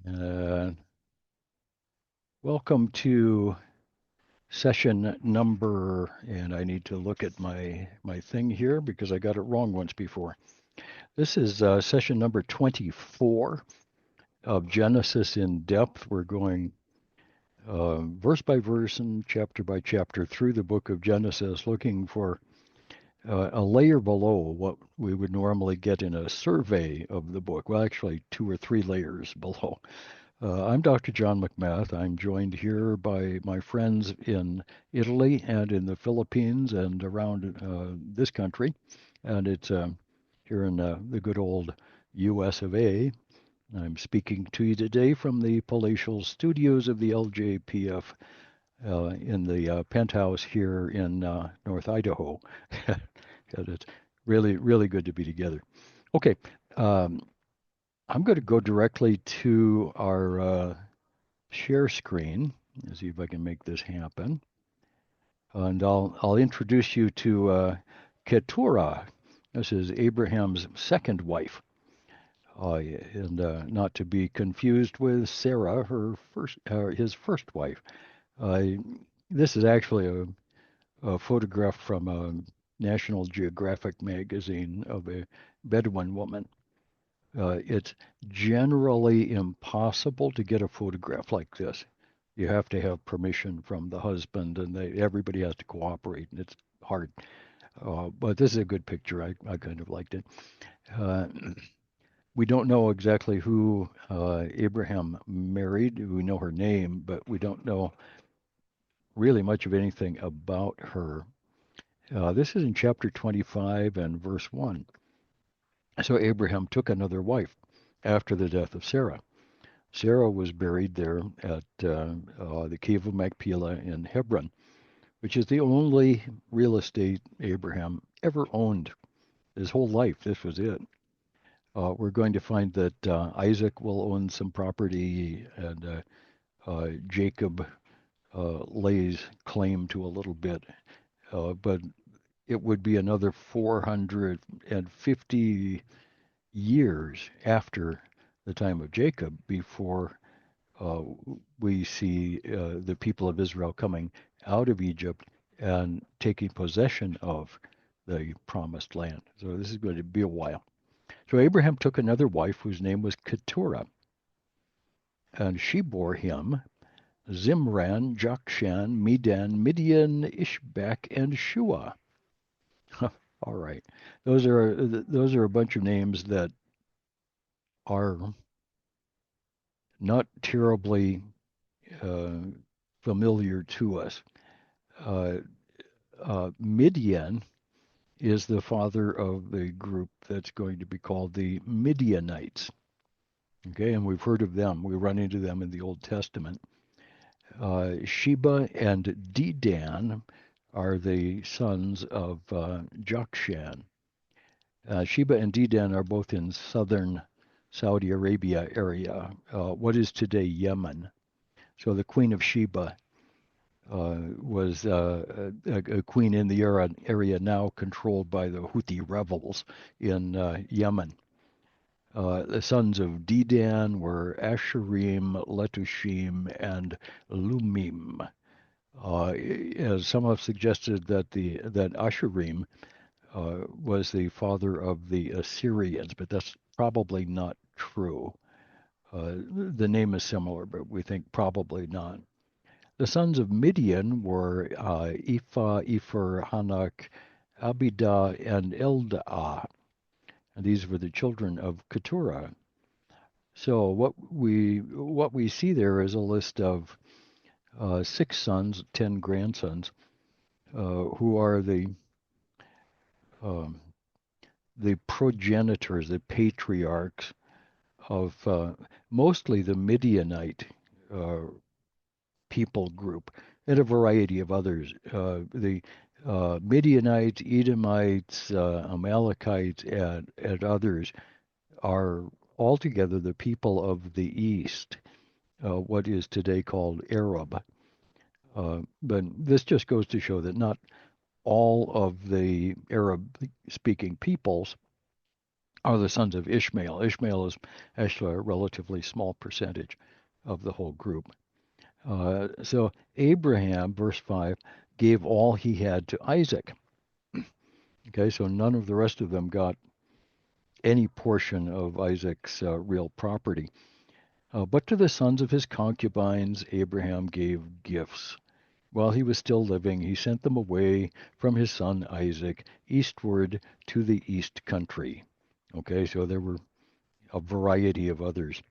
Uh, Welcome to session number, and I need to look at my thing here because I got it wrong once before. This is session number 24 of Genesis in Depth. We're going verse by verse and chapter by chapter through the book of Genesis, looking for a layer below what we would normally get in a survey of the book. Well, actually, 2 or 3 layers below. I'm Dr. John McMath. I'm joined here by my friends in Italy and in the Philippines and around this country. And it's here in the good old US of A. I'm speaking to you today from the palatial studios of the LJPF in the penthouse here in North Idaho. It's really, really good to be together. Okay. Um, I'm going to go directly to our share screen and see if I can make this happen. And I'll introduce you to Keturah. This is Abraham's second wife, and not to be confused with Sarah, his first wife. Uh, this is actually a photograph from a National Geographic magazine of a Bedouin woman. It's generally impossible to get a photograph like this. You have to have permission from the husband, and everybody has to cooperate, and it's hard. But this is a good picture. I kind of liked it. Uh, we don't know exactly who Abraham married. We know her name, but we don't know really much of anything about her. This is in chapter 25 and verse 1. So Abraham took another wife after the death of Sarah. Sarah was buried there at the cave of Machpelah in Hebron, which is the only real estate Abraham ever owned. His whole life, this was it. We're going to find that Isaac will own some property, and Jacob lays claim to a little bit, but it would be another 450 years after the time of Jacob before uh, we see the people of Israel coming out of Egypt and taking possession of the promised land. So this is going to be a while. So Abraham took another wife whose name was Keturah, and she bore him Zimran, Jokshan, Medan, Midian, Ishbak, and Shua. All right, those are a bunch of names that are not terribly uh, familiar to us. Uh, Midian is the father of the group that's going to be called the Midianites. Okay, and we've heard of them. We run into them in the Old Testament. Sheba and Dedan are the sons of Jokshan. Sheba and Dedan are both in southern Saudi Arabia area, what is today Yemen. So the Queen of Sheba was a queen in the area now controlled by the Houthi rebels in Yemen. The sons of Dedan were Asherim, Letushim, and Lumim. As some have suggested that Asherim was the father of the Assyrians, but that's probably not true. The name is similar, but we think probably not. The sons of Midian were Ephah, Epher, Hanak, Abidah, and Eldaah. And these were the children of Keturah. So what we see there is a list of 6 sons, 10 grandsons, who are um, the progenitors, the patriarchs of mostly the Midianite uh, people group, and a variety of others. The Midianites, Edomites, Amalekites, and others are altogether the people of the East, what is today called Arab. But this just goes to show that not all of the Arab speaking peoples are the sons of Ishmael. Ishmael is actually a relatively small percentage of the whole group. So Abraham, verse 5, gave all he had to Isaac. Okay, so none of the rest of them got any portion of Isaac's real property. But to the sons of his concubines, Abraham gave gifts. While he was still living, he sent them away from his son Isaac eastward to the east country. Okay, so there were a variety of others.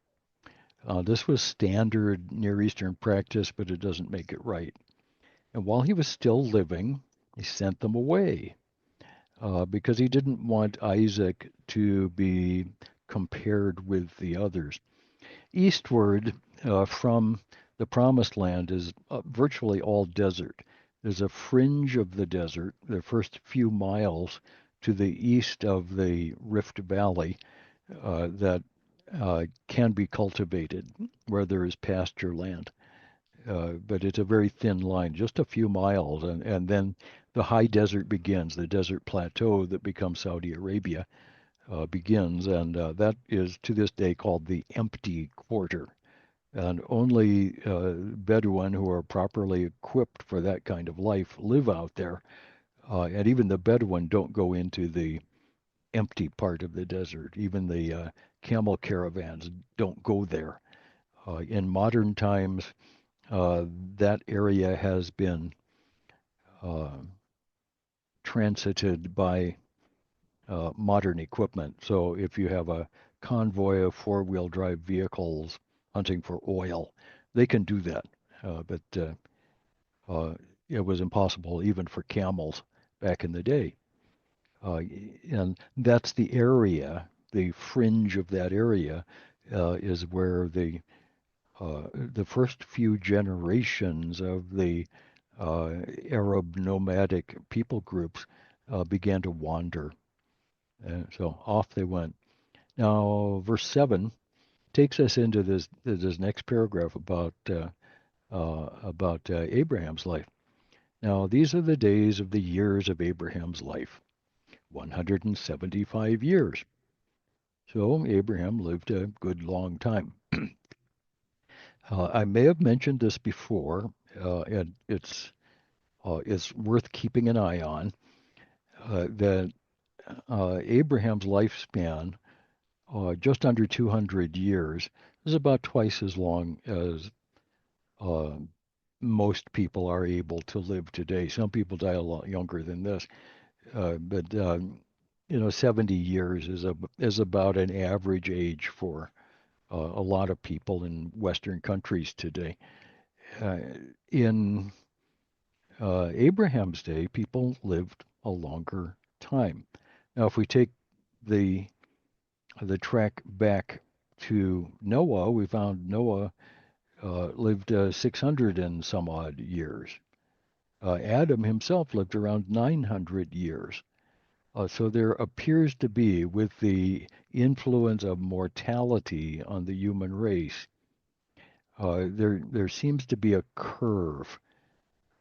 This was standard Near Eastern practice, but it doesn't make it right. And while he was still living, he sent them away because he didn't want Isaac to be compared with the others. Eastward from the Promised Land is virtually all desert. There's a fringe of the desert, the first few miles to the east of the Rift Valley, that can be cultivated where there is pasture land. But it's a very thin line, just a few miles, and then the high desert begins, the desert plateau that becomes Saudi Arabia begins, and that is to this day called the empty quarter. And only Bedouin who are properly equipped for that kind of life live out there. And even the Bedouin don't go into the empty part of the desert. Even the camel caravans don't go there. In modern times, that area has been uh, transited by modern equipment. So if you have a convoy of four-wheel drive vehicles hunting for oil, they can do that. But it was impossible even for camels back in the day. Uh, and that's the area, the fringe of that area is where the first few generations of the Arab nomadic people groups began to wander. And so off they went. Now, verse 7 takes us into this next paragraph about Abraham's life. Now, these are the days of the years of Abraham's life, 175 years. So Abraham lived a good long time. I may have mentioned this before, and it's worth keeping an eye on. That Abraham's lifespan, just under 200 years, is about twice as long as uh, most people are able to live today. Some people die a lot younger than this, but 70 years is about an average age for a lot of people in Western countries today. Uh, in Abraham's day, people lived a longer time. Now, if we take the track back to Noah, we found Noah lived 600 and some odd years. Adam himself lived around 900 years. So there appears to be, with the influence of mortality on the human race, there seems to be a curve.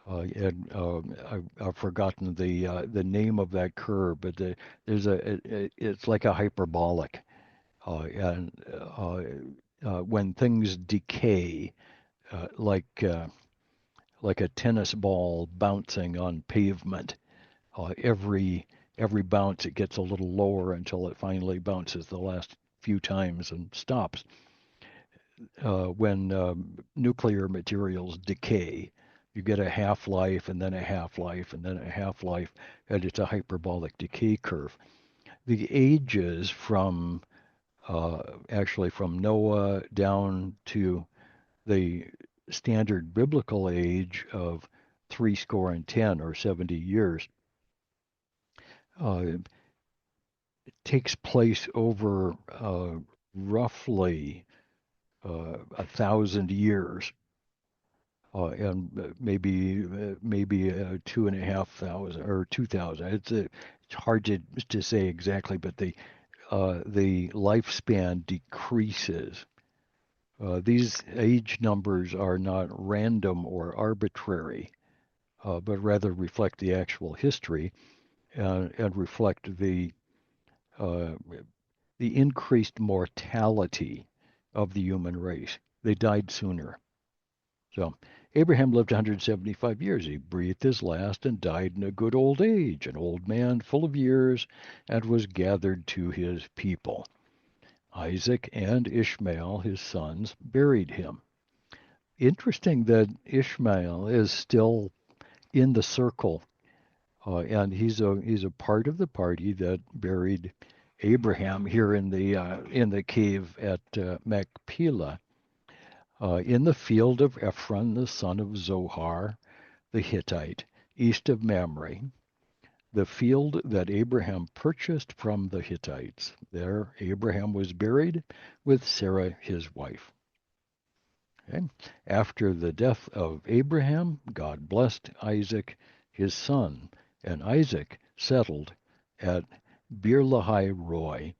And I've forgotten the name of that curve, but it's like a hyperbolic. And when things decay, uh, like uh, like a tennis ball bouncing on pavement, every bounce it gets a little lower until it finally bounces the last few times and stops. When nuclear materials decay, you get a half-life and then a half-life and then a half-life, and it's a hyperbolic decay curve. The ages from actually from Noah down to the standard biblical age of 70 or 70 years uh, takes place over roughly 1,000 years, and maybe 2,500 or 2,000. It's hard to say exactly, but the lifespan decreases. These age numbers are not random or arbitrary, but rather reflect the actual history and reflect the uh, the increased mortality of the human race. They died sooner. So Abraham lived 175 years. He breathed his last and died in a good old age, an old man full of years, and was gathered to his people. Isaac and Ishmael, his sons, buried him. Interesting that Ishmael is still in the circle, and he's a part of the party that buried Abraham here in the cave at Machpelah, in the field of Ephron, the son of Zohar, the Hittite, east of Mamre, the field that Abraham purchased from the Hittites. There, Abraham was buried with Sarah, his wife. Okay. After the death of Abraham, God blessed Isaac, his son, and Isaac settled at Beer Lahai Roy,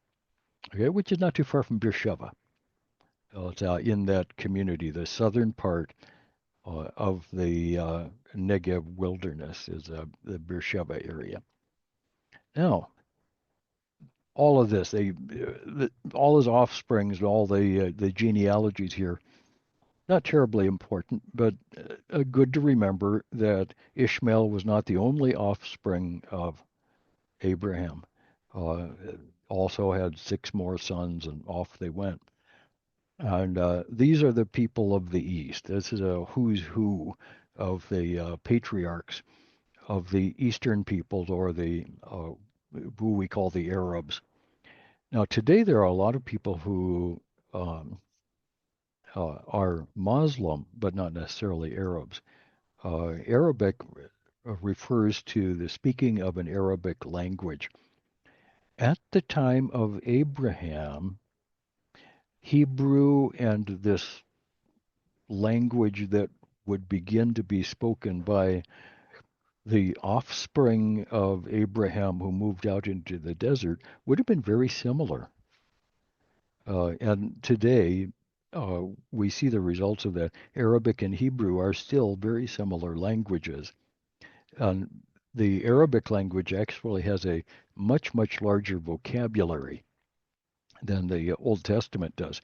okay, which is not too far from Beersheba. It's in that community, the southern part of the Negev wilderness is the Beersheba area. Now, all of this, all his offsprings, all the genealogies here, not terribly important, but good to remember that Ishmael was not the only offspring of Abraham. Uh, also had six more sons, and off they went. And these are the people of the East. This is a who's who of the patriarchs of the Eastern peoples, or the who we call the Arabs. Now, today there are a lot of people who are Muslim, but not necessarily Arabs. Arabic refers to the speaking of an Arabic language. At the time of Abraham, Hebrew and this language that would begin to be spoken by the offspring of Abraham who moved out into the desert would have been very similar. And today, we see the results of that. Arabic and Hebrew are still very similar languages. And the Arabic language actually has a much, much larger vocabulary than the Old Testament does.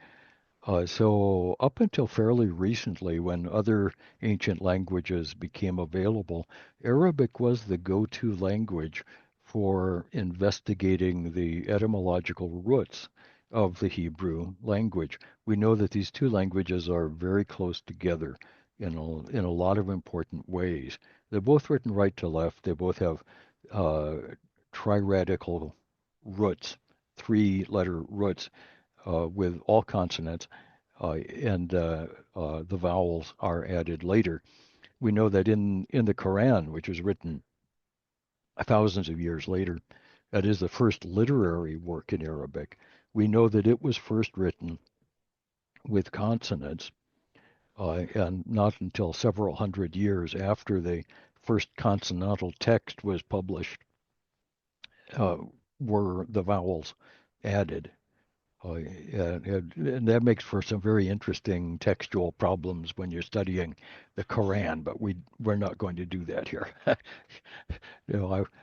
So up until fairly recently, when other ancient languages became available, Arabic was the go-to language for investigating the etymological roots of the Hebrew language. We know that these two languages are very close together in a lot of important ways. They're both written right to left. They both have uh, triradical roots, three-letter roots with all consonants, and the vowels are added later. We know that in the Quran, which was written thousands of years later, that is the first literary work in Arabic. We know that it was first written with consonants, and not until several hundred years after the first consonantal text was published uh, were the vowels added. And that makes for some very interesting textual problems when you're studying the Quran, but we're not going to do that here.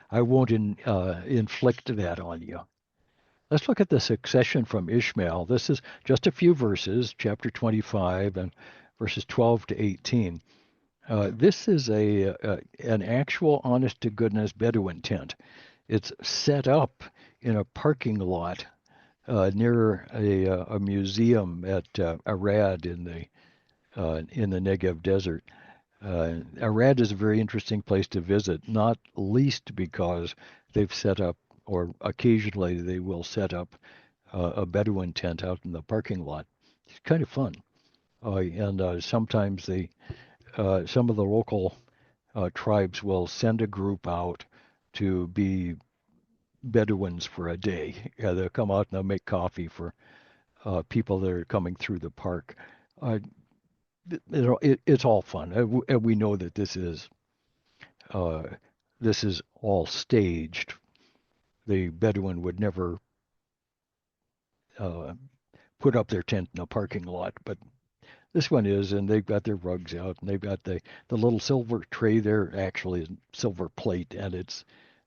I won't inflict that on you. Let's look at the succession from Ishmael. This is just a few verses, chapter 25 and verses 12 to 18. This is an actual honest-to-goodness Bedouin tent. It's set up in a parking lot near a museum at Arad in the Negev desert. Arad is a very interesting place to visit, not least because they've set up, or occasionally they will set up, a Bedouin tent out in the parking lot. It's kind of fun, and sometimes some of the local tribes will send a group out to be Bedouins for a day. They'll come out and they'll make coffee for people that are coming through the park. Uh, it's all fun, and we know that uh, this is all staged. The Bedouin would never uh, put up their tent in a parking lot, but this one is, and they've got their rugs out, and they've got the little silver tray there, actually a silver plate, and it's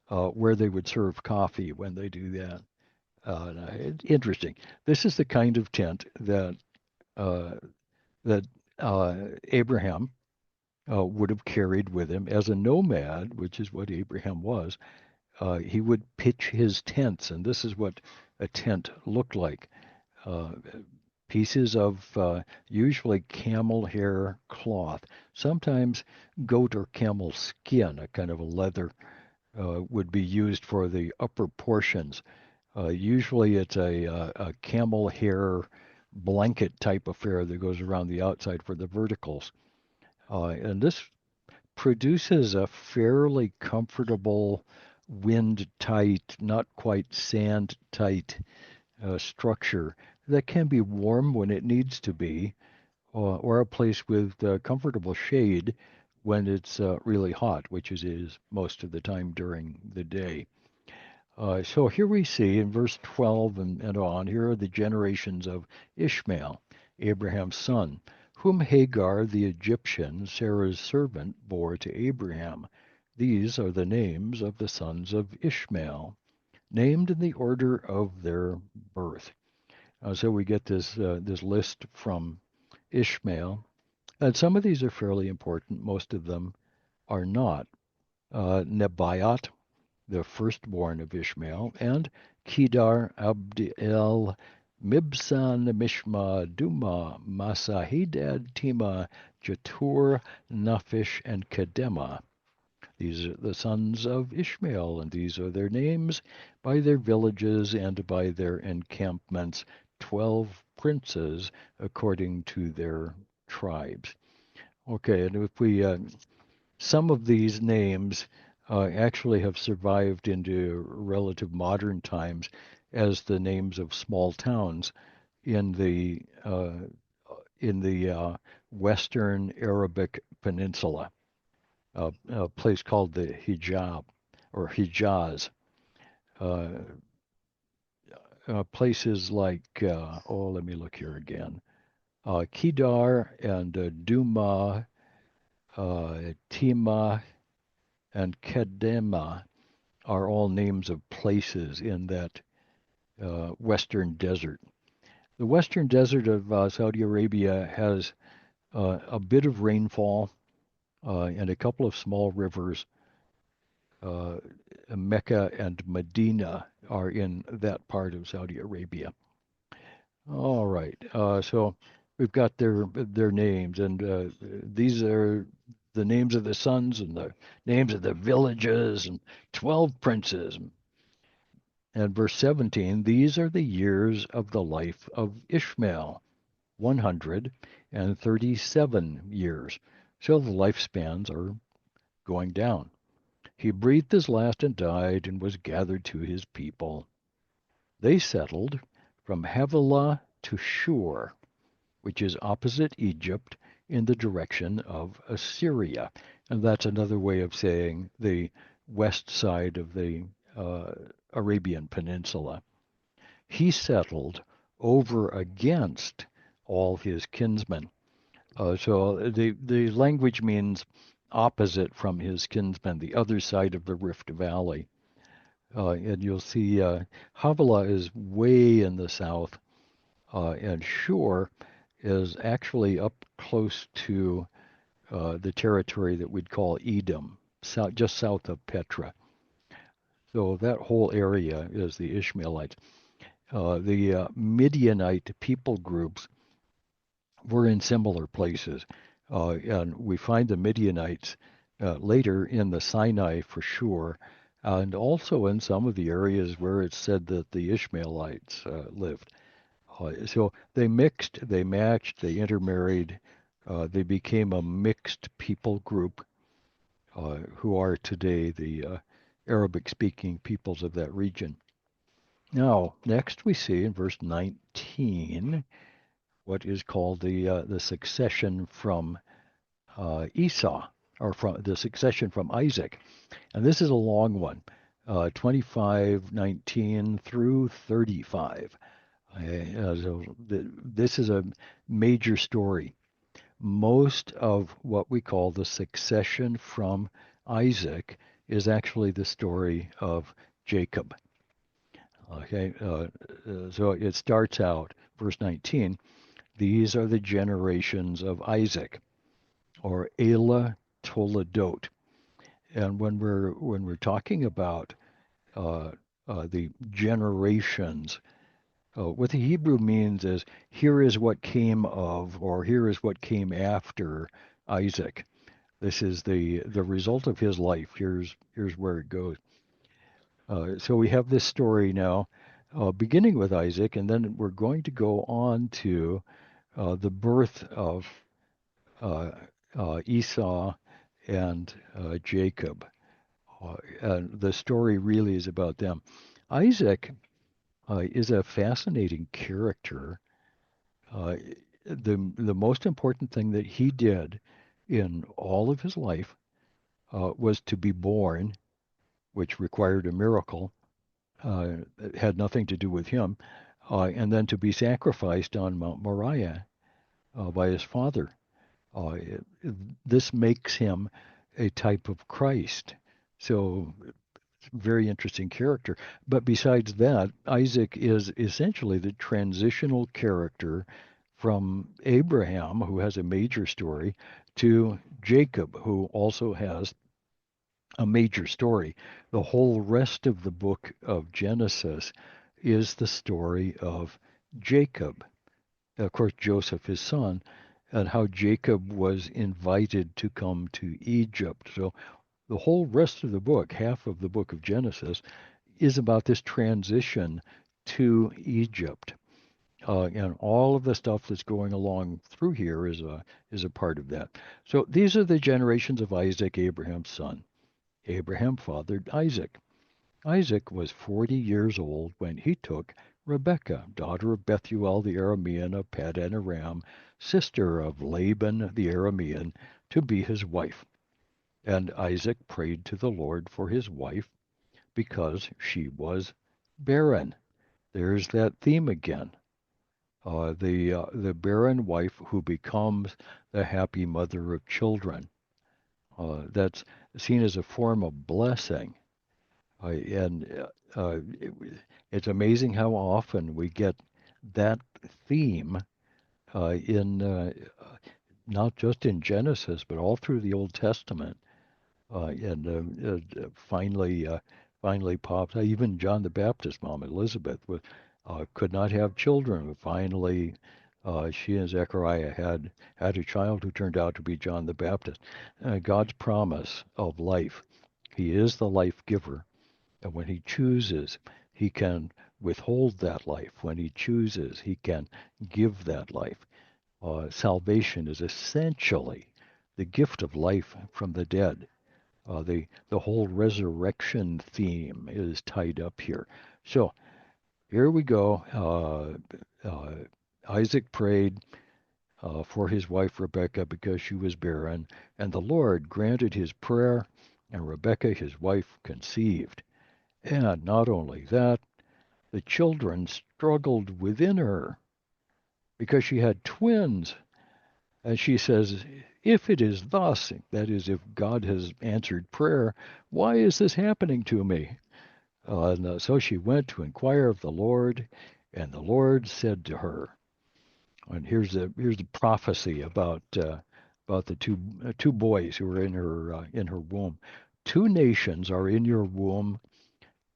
where they would serve coffee when they do that. Interesting. This is the kind of tent that uh, that Abraham would have carried with him as a nomad, which is what Abraham was. He would pitch his tents, and this is what a tent looked like. Uh, Pieces of usually camel hair cloth, sometimes goat or camel skin, a kind of a leather, would be used for the upper portions. Usually it's a camel hair blanket type affair that goes around the outside for the verticals. And this produces a fairly comfortable, wind tight, not quite sand tight structure that can be warm when it needs to be, or a place with comfortable shade when it's really hot, which it is most of the time during the day. So here we see in verse 12 and on, here are the generations of Ishmael, Abraham's son, whom Hagar the Egyptian, Sarah's servant, bore to Abraham. These are the names of the sons of Ishmael, named in the order of their birth. So we get this list from Ishmael, and some of these are fairly important. Most of them are not. Nebaioth, the firstborn of Ishmael, and Kedar, Abdiel, Mibsan, Mishma, Duma, Massa, Hadad, Tema, Jetur, Naphish, and Kedema. These are the sons of Ishmael, and these are their names by their villages and by their encampments, 12 princes according to their tribes. Okay, and if we some of these names actually have survived into relative modern times as the names of small towns in the uh, Western Arabic Peninsula, a place called the Hijab or Hijaz. Uh, Places like, let me look here again. Kedar and Duma, Tima, and Kedema are all names of places in that western desert. The western desert of Saudi Arabia has a bit of rainfall and a couple of small rivers. Uh, Mecca and Medina are in that part of Saudi Arabia. All right, so we've got their names, and these are the names of the sons and the names of the villages and 12 princes. And verse 17, these are the years of the life of Ishmael, 137 years. So the lifespans are going down. He breathed his last and died and was gathered to his people. They settled from Havilah to Shur, which is opposite Egypt in the direction of Assyria. And that's another way of saying the west side of the Arabian Peninsula. He settled over against all his kinsmen. So the language means opposite from his kinsmen, the other side of the Rift Valley. And you'll see Havilah is way in the south, and Shur is actually up close to the territory that we'd call Edom, just south of Petra. So that whole area is the Ishmaelites. The Midianite people groups were in similar places. And we find the Midianites later in the Sinai for sure, and also in some of the areas where it's said that the Ishmaelites lived. So they mixed, they matched, they intermarried. They became a mixed people group who are today the Arabic-speaking peoples of that region. Now, next we see in verse 19 what is called the succession from Esau, or from the succession from Isaac. And this is a long one, 25:19 through 35. So this is a major story. Most of what we call the succession from Isaac is actually the story of Jacob. Okay, so it starts out, verse 19, these are the generations of Isaac, or Elah Toledot. And when we're talking about uh, the generations, what the Hebrew means is here is what came of, or here is what came after Isaac. This is the result of his life. Here's where it goes. So we have this story now, beginning with Isaac, and then we're going to go on to the birth of uh, Esau and Jacob. And the story really is about them. Isaac is a fascinating character. Uh, the most important thing that he did in all of his life was to be born, which required a miracle. It had nothing to do with him, and then to be sacrificed on Mount Moriah by his father. Uh, it- this makes him a type of Christ. So, very interesting character. But besides that, Isaac is essentially the transitional character from Abraham, who has a major story, to Jacob, who also has a major story. The whole rest of the book of Genesis is the story of Jacob. Of course, Joseph, his son, and how Jacob was invited to come to Egypt. So the whole rest of the book, half of the book of Genesis, is about this transition to Egypt. And all of the stuff that's going along through here is a part of that. So these are the generations of Isaac, Abraham's son. Abraham fathered Isaac. Isaac was 40 years old when he took Rebekah, daughter of Bethuel the Aramean of Paddan Aram, sister of Laban the Aramean, to be his wife. And Isaac prayed to the Lord for his wife because she was barren. There's that theme again. The barren wife who becomes the happy mother of children. That's seen as a form of blessing. And it's amazing how often we get that theme in not just in Genesis, but all through the Old Testament. And finally pops. Even John the Baptist's mom, Elizabeth, could not have children. But finally, she and Zechariah had a child who turned out to be John the Baptist. God's promise of life. He is the life giver. And when he chooses, he can withhold that life. When he chooses, he can give that life. Salvation is essentially the gift of life from the dead. The whole resurrection theme is tied up here. So here we go. Isaac prayed for his wife Rebekah because she was barren, and the Lord granted his prayer, and Rebekah, his wife, conceived. And not only that, the children struggled within her because she had twins. And she says, if it is thus, that is, if God has answered prayer, why is this happening to me? So she went to inquire of the Lord, and the Lord said to her, and here's the prophecy about the two boys who were in her womb. Two nations are in your womb,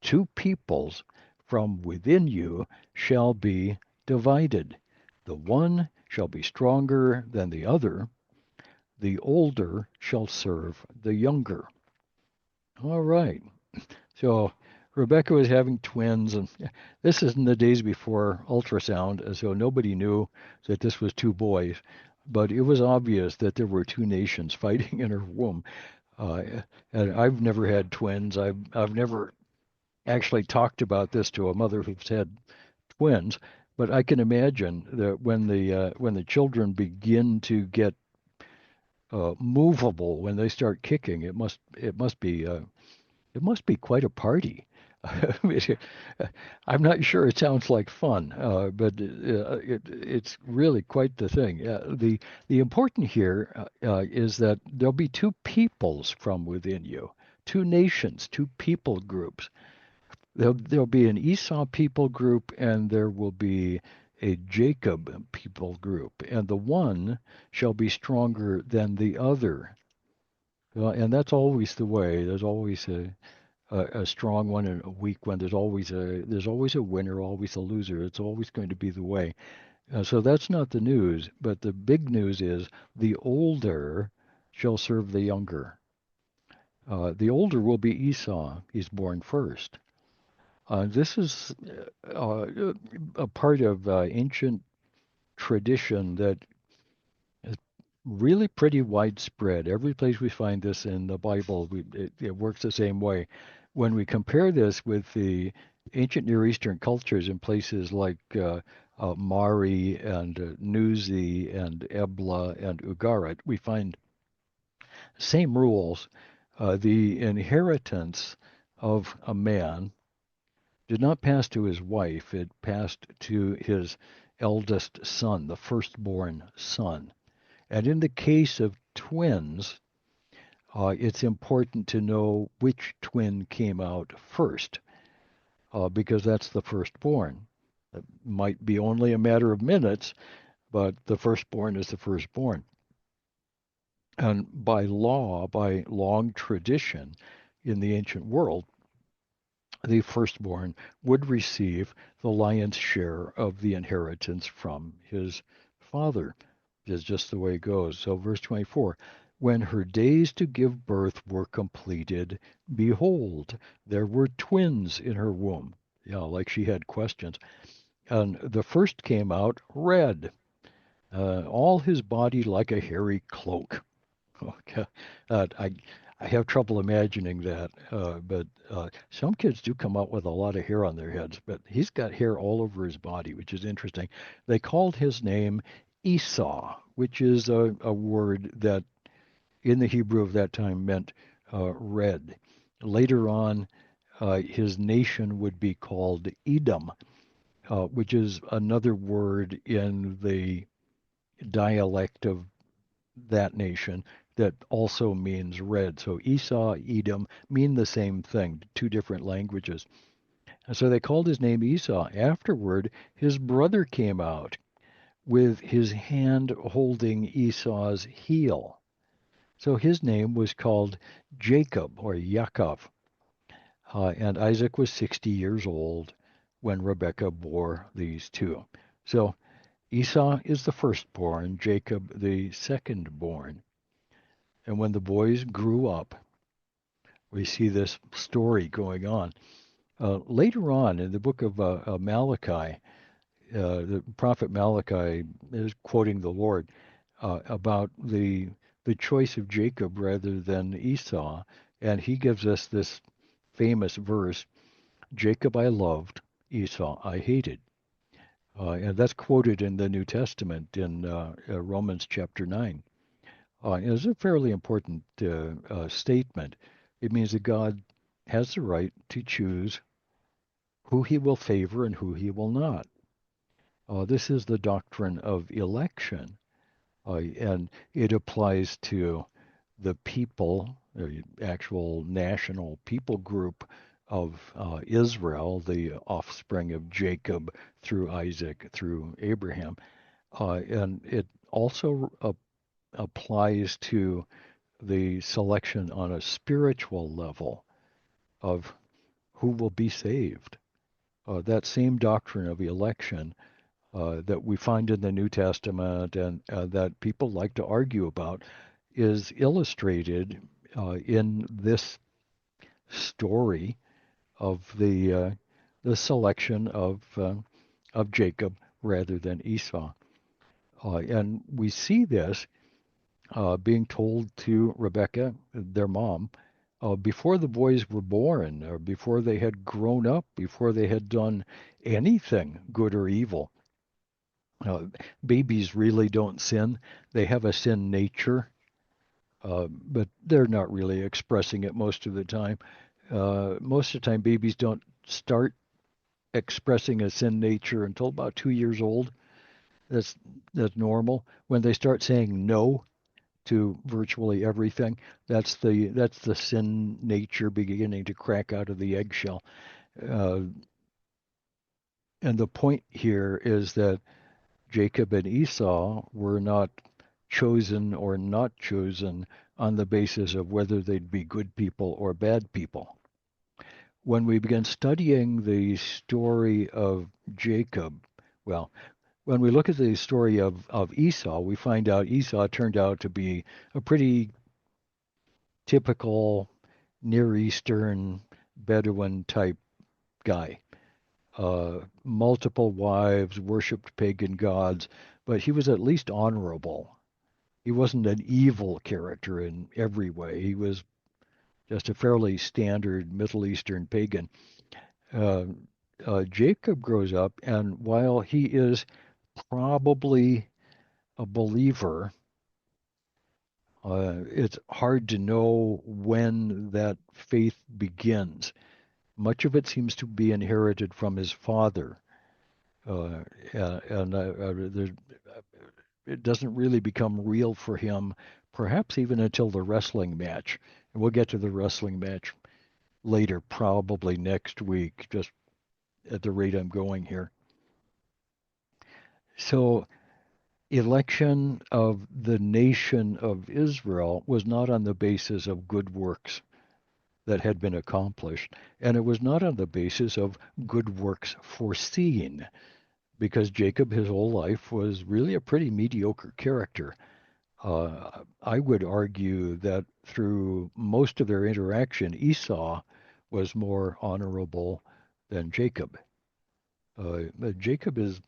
two peoples from within you shall be divided. The one shall be stronger than the other, the older shall serve the younger. All right. So Rebecca was having twins, and this is in the days before ultrasound, so nobody knew that this was two boys. But it was obvious that there were two nations fighting in her womb. Uh, and I've never had twins. I've never actually talked about this to a mother who's had twins, but I can imagine that when the children begin to get movable, when they start kicking, it must be quite a party. I'm not sure it sounds like fun, but it's really quite the thing. The important here is that there'll be two peoples from within you, two nations, two people groups. There'll be an Esau people group, and there will be a Jacob people group, and the one shall be stronger than the other. And that's always the way. There's always a strong one and a weak one. There's always a winner, always a loser. It's always going to be the way. So that's not the news, but the big news is the older shall serve the younger. The older will be Esau. He's born first. This is a part of ancient tradition that is really pretty widespread. Every place we find this in the Bible, it works the same way. When we compare this with the ancient Near Eastern cultures in places like Mari and Nuzi and Ebla and Ugarit, we find same rules. The inheritance of a man did not pass to his wife, it passed to his eldest son, the firstborn son. And in the case of twins, it's important to know which twin came out first, because that's the firstborn. It might be only a matter of minutes, but the firstborn is the firstborn. And by law, by long tradition in the ancient world, the firstborn would receive the lion's share of the inheritance from his father. Is just the way it goes. So, verse 24, when her days to give birth were completed, behold, there were twins in her womb. Yeah, like she had questions. And the first came out red, all his body like a hairy cloak. Okay. I have trouble imagining that, but some kids do come out with a lot of hair on their heads, but he's got hair all over his body, which is interesting. They called his name Esau, which is a word that in the Hebrew of that time meant red. Later on, his nation would be called Edom, which is another word in the dialect of that nation that also means red. So Esau, Edom mean the same thing, two different languages. And so they called his name Esau. Afterward, his brother came out with his hand holding Esau's heel. So his name was called Jacob or Yaakov. And Isaac was 60 years old when Rebekah bore these two. So Esau is the firstborn, Jacob the secondborn. And when the boys grew up, we see this story going on. Later on in the book of Malachi, the prophet Malachi is quoting the Lord about the choice of Jacob rather than Esau, and he gives us this famous verse: "Jacob I loved, Esau I hated," and that's quoted in the New Testament in Romans chapter 9. It's a fairly important statement. It means that God has the right to choose who he will favor and who he will not. This is the doctrine of election, and it applies to the people, the actual national people group of Israel, the offspring of Jacob through Isaac, through Abraham. And it also applies to the selection on a spiritual level of who will be saved. That same doctrine of election that we find in the New Testament and that people like to argue about is illustrated in this story of the selection of Jacob rather than Esau. And we see this being told to Rebekah, their mom, before the boys were born, or before they had grown up, before they had done anything good or evil. Uh, Babies really don't sin. They have a sin nature, but they're not really expressing it most of the time. Most of the time, babies don't start expressing a sin nature until about 2 years old. That's that's normal. When they start saying no to virtually everything, that's the sin nature beginning to crack out of the eggshell. Uh, and the point here is that Jacob and Esau were not chosen or not chosen on the basis of whether they'd be good people or bad people. When we begin studying the story of Jacob, well, when we look at the story of Esau, we find out Esau turned out to be a pretty typical Near Eastern Bedouin type guy. Multiple wives, worshipped pagan gods, but he was at least honorable. He wasn't an evil character in every way. He was just a fairly standard Middle Eastern pagan. Uh, Jacob grows up, and while he is probably a believer, it's hard to know when that faith begins. Much of it seems to be inherited from his father, uh, and it doesn't really become real for him, perhaps even until the wrestling match. And we'll get to the wrestling match later, probably next week, just at the rate I'm going here. So, election of the nation of Israel was not on the basis of good works that had been accomplished, and it was not on the basis of good works foreseen, because Jacob, his whole life, was really a pretty mediocre character. I would argue that through most of their interaction, Esau was more honorable than Jacob. Jacob is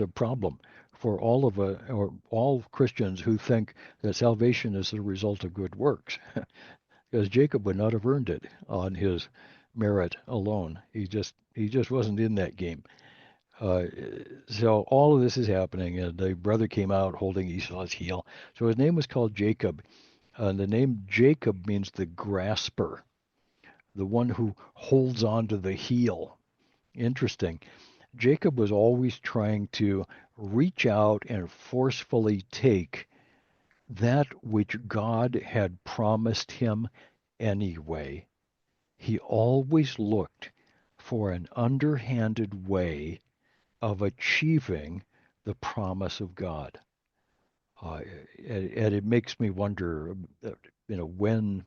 a problem for all of or all Christians who think that salvation is the result of good works, because Jacob would not have earned it on his merit alone. He just wasn't in that game. Uh, so all of this is happening, and the brother came out holding Esau's heel. So his name was called Jacob. And the name Jacob means the grasper, the one who holds on to the heel. Interesting. Jacob was always trying to reach out and forcefully take that which God had promised him anyway. He always looked for an underhanded way of achieving the promise of God. Uh, and it makes me wonder, when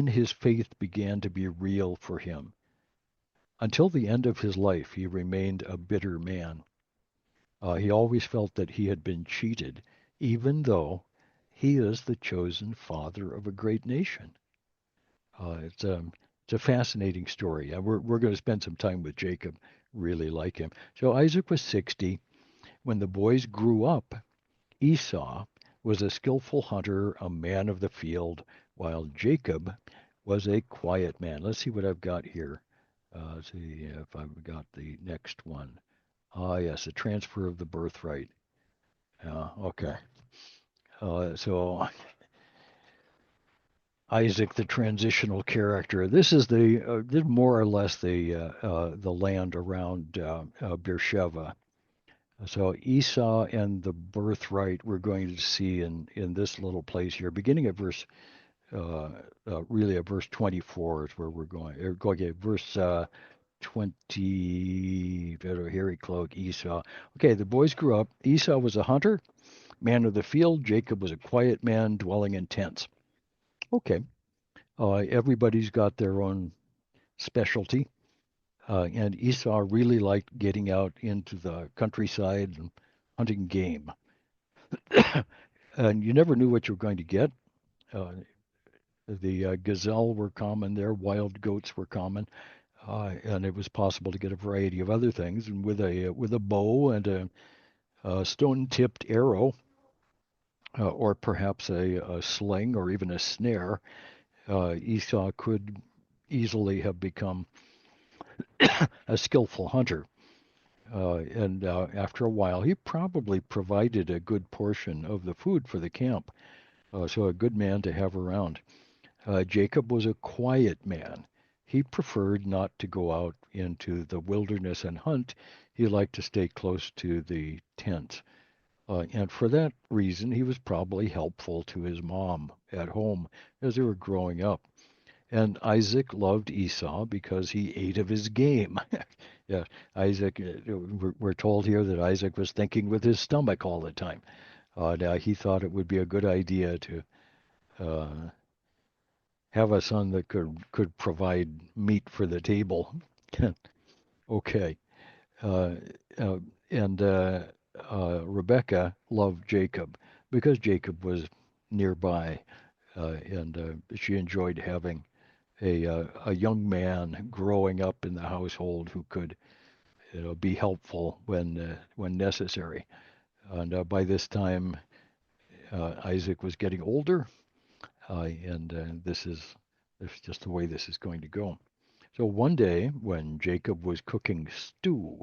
his faith began to be real for him. Until the end of his life, he remained a bitter man. He always felt that he had been cheated, even though he is the chosen father of a great nation. It's a fascinating story. We're going to spend some time with Jacob. Really like him. So Isaac was 60 when the boys grew up. Esau was a skillful hunter, a man of the field, while Jacob was a quiet man. Let's see what I've got here. Let's see if I've got the next one. Ah, yes, the transfer of the birthright. Okay. So Isaac, the transitional character. This is this more or less the land around Beersheba. So Esau and the birthright we're going to see in this little place here, beginning at really at verse 24 is where we're going. Okay, verse 20, hairy cloak, Esau. Okay, the boys grew up. Esau was a hunter, man of the field. Jacob was a quiet man dwelling in tents. Okay, everybody's got their own specialty. And Esau really liked getting out into the countryside and hunting game. And you never knew what you were going to get. Uh, the gazelle were common there, wild goats were common, and it was possible to get a variety of other things. And with a bow and a stone-tipped arrow, or perhaps a sling or even a snare, Esau could easily have become a skillful hunter. And after a while, he probably provided a good portion of the food for the camp, so a good man to have around. Jacob was a quiet man. He preferred not to go out into the wilderness and hunt. He liked to stay close to the tent. And for that reason, he was probably helpful to his mom at home as they were growing up. And Isaac loved Esau because he ate of his game. Yeah, Isaac, we're told here that Isaac was thinking with his stomach all the time. Now, he thought it would be a good idea to uh, have a son that could provide meat for the table. Okay. Uh, uh, and Rebecca loved Jacob because Jacob was nearby, and she enjoyed having a young man growing up in the household who could be helpful when necessary. And by this time, Isaac was getting older, and this is just the way this is going to go. So one day, when Jacob was cooking stew,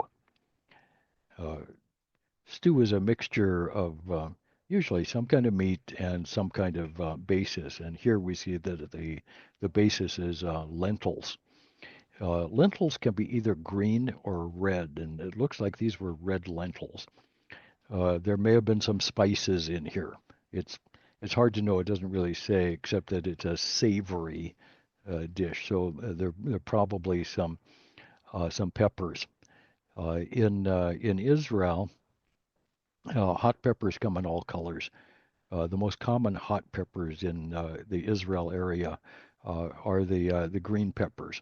uh, stew is a mixture of usually some kind of meat and some kind of basis, and here we see that the basis is lentils. Lentils can be either green or red, and it looks like these were red lentils. There may have been some spices in here. It's it's hard to know. It doesn't really say, except that it's a savory dish. So there are probably some peppers. In Israel, hot peppers come in all colors. The most common hot peppers in the Israel area are the green peppers.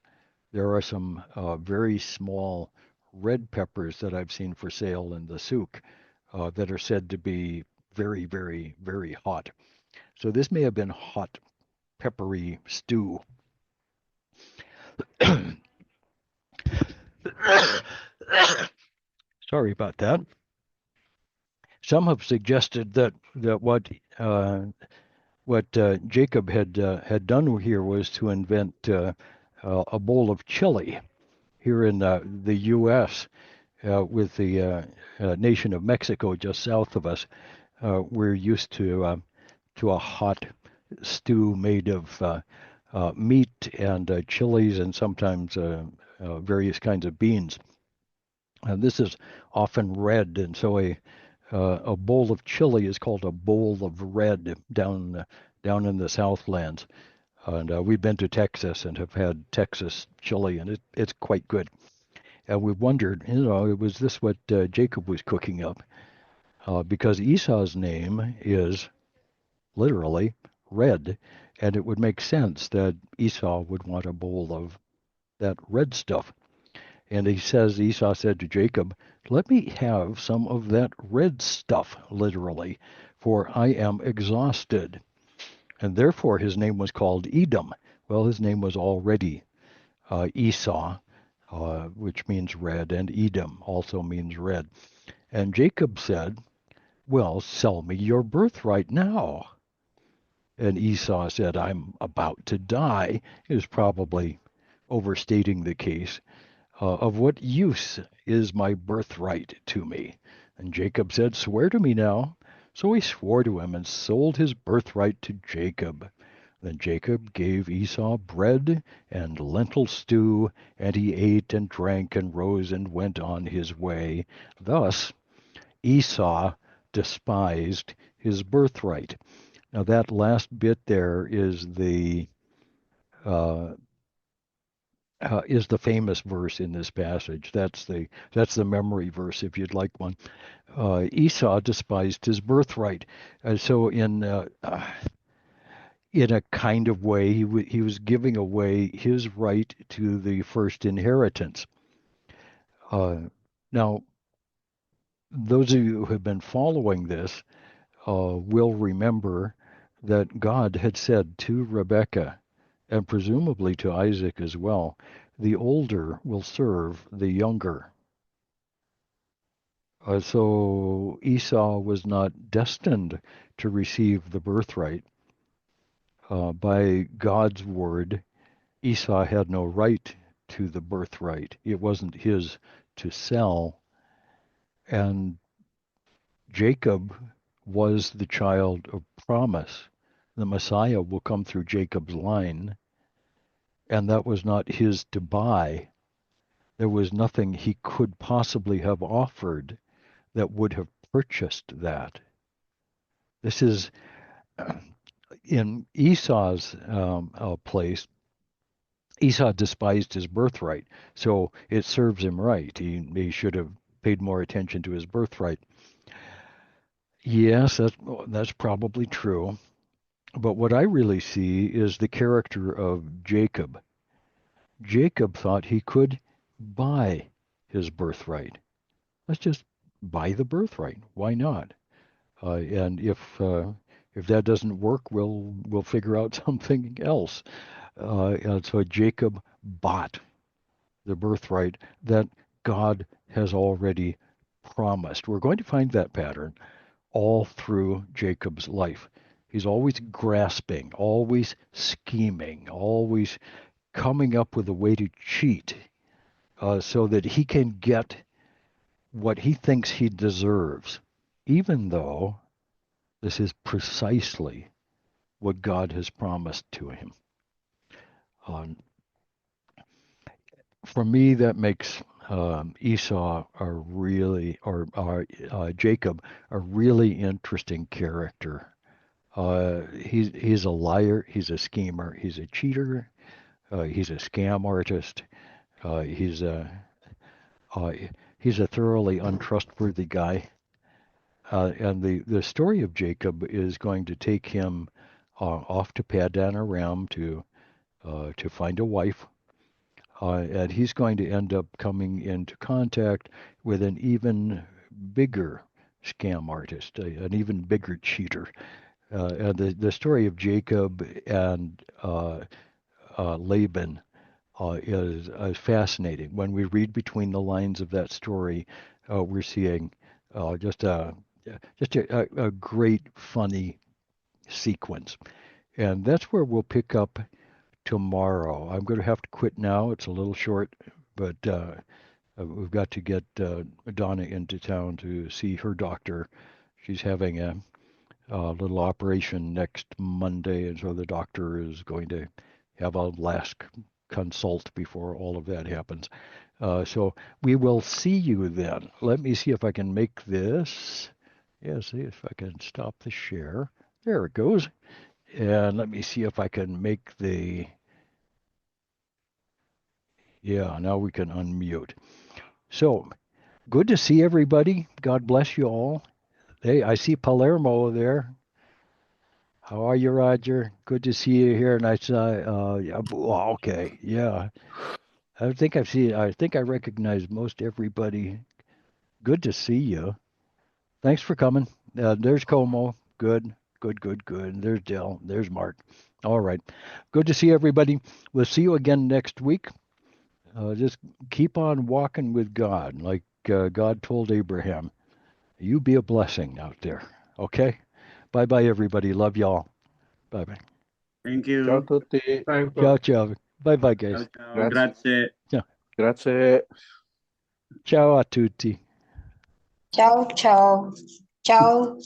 There are some very small red peppers that I've seen for sale in the souk that are said to be very, very, very hot. So this may have been hot, peppery stew. Sorry about that. Some have suggested that what Jacob had done here was to invent a bowl of chili here in the U.S. With the nation of Mexico just south of us. We're used to a hot stew made of meat and chilies and sometimes various kinds of beans. And this is often red, and so a bowl of chili is called a bowl of red down in the Southlands. And we've been to Texas and have had Texas chili, and it's quite good. And we wondered, was this what Jacob was cooking up? Because Esau's name is literally red, and it would make sense that Esau would want a bowl of that red stuff. And Esau said to Jacob, let me have some of that red stuff, literally, for I am exhausted. And therefore his name was called Edom. Well, his name was already Esau, which means red, and Edom also means red. And Jacob said, well, sell me your birthright now. And Esau said, I'm about to die. He was probably overstating the case. Of what use is my birthright to me? And Jacob said, swear to me now. So he swore to him and sold his birthright to Jacob. Then Jacob gave Esau bread and lentil stew, and he ate and drank and rose and went on his way. Thus Esau despised his birthright. Now that last bit there uh, is the famous verse in this passage. That's the memory verse if you'd like one. Esau despised his birthright, so in a kind of way, he was giving away his right to the first inheritance. Uh, Now, those of you who have been following this will remember that God had said to Rebekah, and presumably to Isaac as well, the older will serve the younger. So Esau was not destined to receive the birthright. By God's word, Esau had no right to the birthright. It wasn't his to sell. And Jacob was the child of promise. The Messiah will come through Jacob's line, and that was not his to buy. There was nothing he could possibly have offered that would have purchased that. This is in Esau's place. Esau despised his birthright, so it serves him right. He should have paid more attention to his birthright. Yes, that's probably true. But what I really see is the character of Jacob. Jacob thought he could buy his birthright. Let's just buy the birthright. Why not? And if that doesn't work, we'll figure out something else. And so Jacob bought the birthright that God has already promised. We're going to find that pattern all through Jacob's life. He's always grasping, always scheming, always coming up with a way to cheat so that he can get what he thinks he deserves, even though this is precisely what God has promised to him. For me, that makes Esau Jacob a really interesting character. He's a liar. He's a schemer. He's a cheater. He's a scam artist. Uh, he's a uh, he's a thoroughly untrustworthy guy. And the story of Jacob is going to take him off to Padan Aram to find a wife. And he's going to end up coming into contact with an even bigger scam artist, an even bigger cheater. And the story of Jacob and Laban is fascinating. When we read between the lines of that story, we're seeing just a great funny sequence, and that's where we'll pick up tomorrow. I'm going to have to quit now. It's a little short, but we've got to get Donna into town to see her doctor. She's having a little operation next Monday, and so the doctor is going to have a last consult before all of that happens. So we will see you then. Let me see if I can make this. Yeah, see if I can stop the share. There it goes. And let me see if I can make the. Yeah, now we can unmute. So good to see everybody. God bless you all. Hey, I see Palermo there. How are you, Roger? Good to see you here. And I saw, yeah, okay, yeah. I think I recognize most everybody. Good to see you. Thanks for coming. There's Como. Good, good, good, good. There's Dell. There's Mark. All right. Good to see everybody. We'll see you again next week. Just keep on walking with God, like God told Abraham. You be a blessing out there. Okay? Bye bye, everybody. Love y'all. Bye bye. Thank you. Ciao a tutti. Ciao, ciao. Bye bye, guys. Ciao, grazie. Grazie. Ciao a tutti. Ciao, ciao. Ciao.